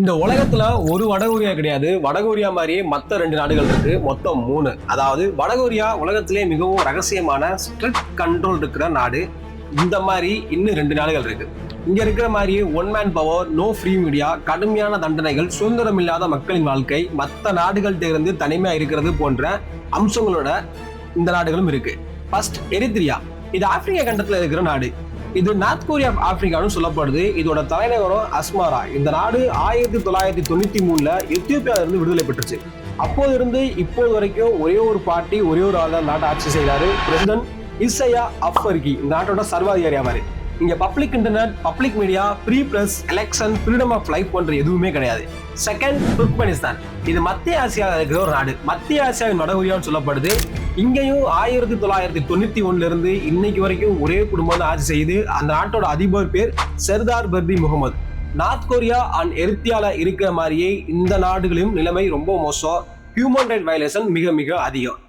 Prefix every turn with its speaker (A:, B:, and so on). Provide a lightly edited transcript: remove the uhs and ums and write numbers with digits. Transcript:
A: இந்த உலகத்துல ஒரு வடகொரியா கிடையாது. வடகொரியா மாதிரியே மத்த 2 நாடுகள் இருக்கு. மொத்தம் 3. அதாவது வடகொரியா உலகத்திலே மிகவும் ரகசியமான ஸ்ட்ரிக்ட் கண்ட்ரோல் இருக்கிற நாடு. இந்த மாதிரி இன்னும் 2 நாடுகள் இருக்கு. இங்க இருக்கிற மாதிரியே one man power, no free media, கடுமையான தண்டனைகள், சுதந்திரம் இல்லாத மக்களின் வாழ்க்கை, மற்ற நாடுகள்கிட்ட இருந்து தனிமையா இருக்கிறது போன்ற அம்சங்களோட இந்த நாடுகளும் இருக்கு. ஃபர்ஸ்ட் எரித்ரியா. இது ஆப்பிரிக்கா கண்டத்துல இருக்கிற நாடு. இது நார்த் கொரியா ஆஃப் ஆப்பிரிக்கான்னு சொல்லப்படுது. இதோட தலைநகரம் அஸ்மாரா. இந்த நாடு 1993 எத்தியோப்பியாவில இருந்து விடுதலை பெற்றுச்சு. அப்போது இருந்து இப்போது வரைக்கும் ஒரே ஒரு பார்ட்டி, ஒரே ஒரு ஆள் தான் நாட்டை ஆட்சி செய்யறாரு. பிரசிடென்ட் இசையா அஃபர்கி இந்த நாட்டோட சர்வாதிகாரி ஆவாரு. இங்க public internet, public media, free press, election, freedom of life போன்ற எதுவுமே கிடையாது. Second, Turkmenistan. இது மத்திய ஆசியாவில் இருக்கிற ஒரு நாடு. மத்திய ஆசியாவின் வடகொரியான்னு சொல்லப்படுது. இங்கேயும் 1991 இருந்து இன்னைக்கு வரைக்கும் ஒரே குடும்பம் தான் ஆட்சி செய்யுது. அந்த நாட்டோட அதிபர் பேர் Serdar Berdimuhamedow. North Korea and எரித்ரியால இருக்கிற மாதிரியே இந்த நாடுகளிலும் நிலைமை ரொம்ப மோசம். ஹியூமன் ரைட் வயலேஷன் மிக மிக அதிகம்.